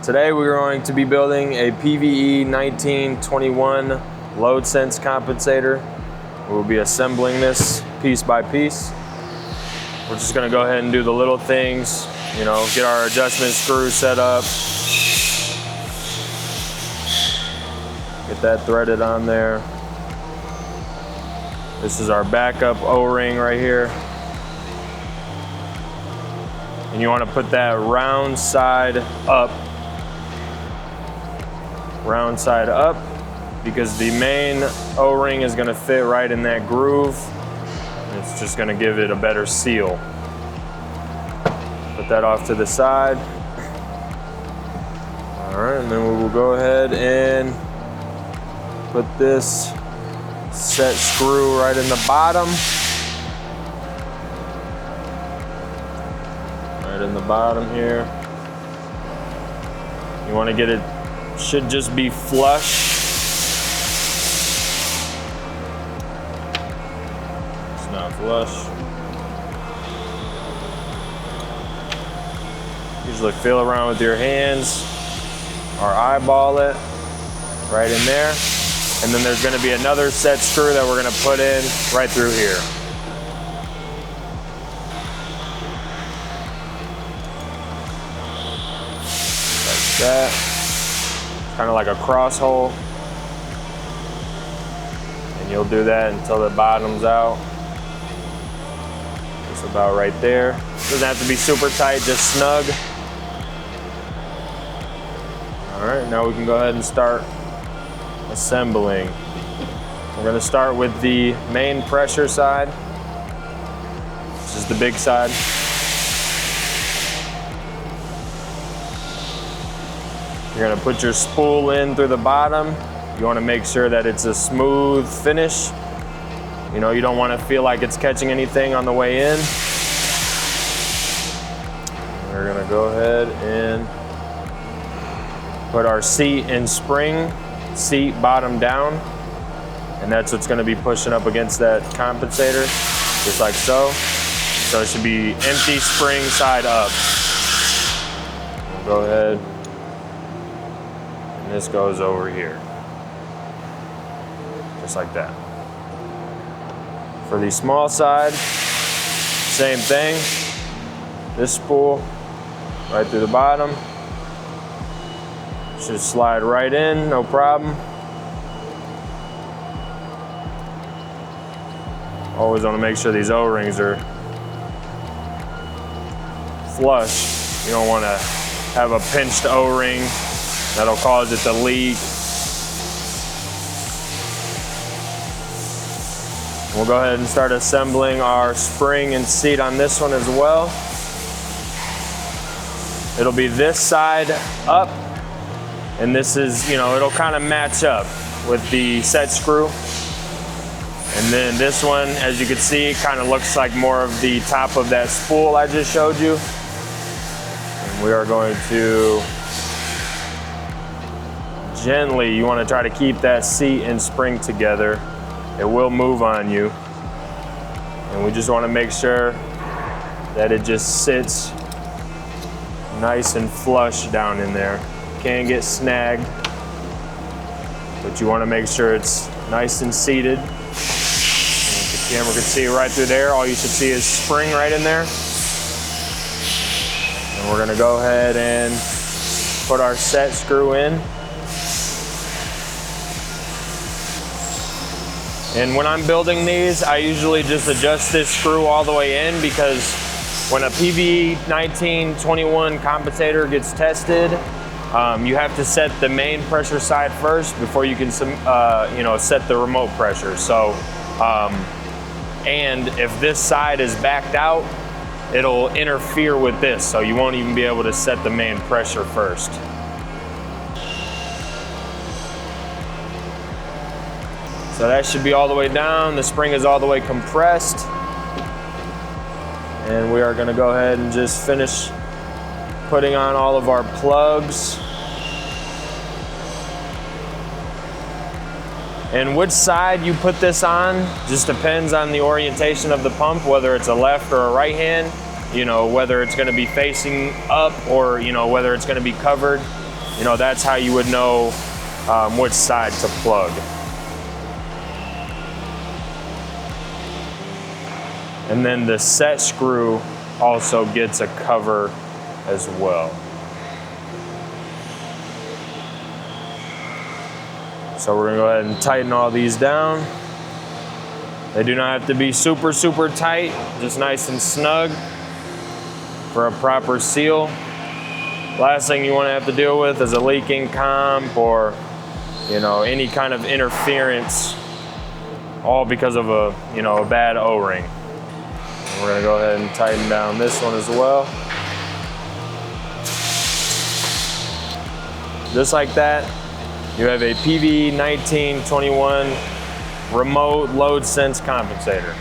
Today we're going to be building a PVE19 21 load sense compensator. We'll be assembling this piece by piece. We're just gonna go ahead and do the little things, you know, get our adjustment screw set up, get that threaded on there. This is our backup O-ring right here. And you want to put that round side up, because the main O-ring is going to fit right in that groove. It's just going to give it a better seal. Put that off to the side. All right, and then we will go ahead and put this set screw right in the bottom. Right in the bottom here. You want to get it, should just be flush. It's not flush. Usually feel around with your hands or eyeball it right in there. And then there's going to be another set screw that we're going to put in right through here. Like that. Kind of like a cross hole. And you'll do that until the bottom's out. Just about right there. Doesn't have to be super tight, just snug. All right, now we can go ahead and start assembling. We're going to start with the main pressure side. This is the big side. You're going to put your spool in through the bottom. You want to make sure that it's a smooth finish. You know, you don't want to feel like it's catching anything on the way in. We're going to go ahead and put our seat and spring, seat bottom down, and that's what's going to be pushing up against that compensator, just like so. So it should be empty spring side up. We'll go ahead, and this goes over here, just like that. For the small side, same thing. This spool right through the bottom. Should slide right in, no problem. Always want to make sure these O-rings are flush. You don't want to have a pinched O-ring. That'll cause it to leak. We'll go ahead and start assembling our spring and seat on this one as well. It'll be this side up, and this is, you know, it'll kind of match up with the set screw. And then this one, as you can see, kind of looks like more of the top of that spool I just showed you. And we are going to gently, you want to try to keep that seat and spring together. It will move on you. And we just want to make sure that it just sits nice and flush down in there. Can get snagged, but you want to make sure it's nice and seated. And if the camera can see right through there, all you should see is spring right in there. And we're going to go ahead and put our set screw in. And when I'm building these, I usually just adjust this screw all the way in, because when a PVE19 21 compensator gets tested, you have to set the main pressure side first before you can, you know, set the remote pressure. So, and if this side is backed out, it'll interfere with this, so you won't even be able to set the main pressure first. So that should be all the way down. The spring is all the way compressed. And we are going to go ahead and just finish putting on all of our plugs. And which side you put this on just depends on the orientation of the pump, whether it's a left or a right hand, you know, whether it's going to be facing up or, you know, whether it's going to be covered you know, that's how you would know which side to plug. And then the set screw also gets a cover as well. So we're gonna go ahead and tighten all these down. They do not have to be super, super tight, just nice and snug for a proper seal. Last thing you wanna have to deal with is a leaking comp or, you know, any kind of interference, all because of a, you know, a bad O-ring. We're gonna go ahead and tighten down this one as well. Just like that, you have a PVE19 21 remote load sense compensator.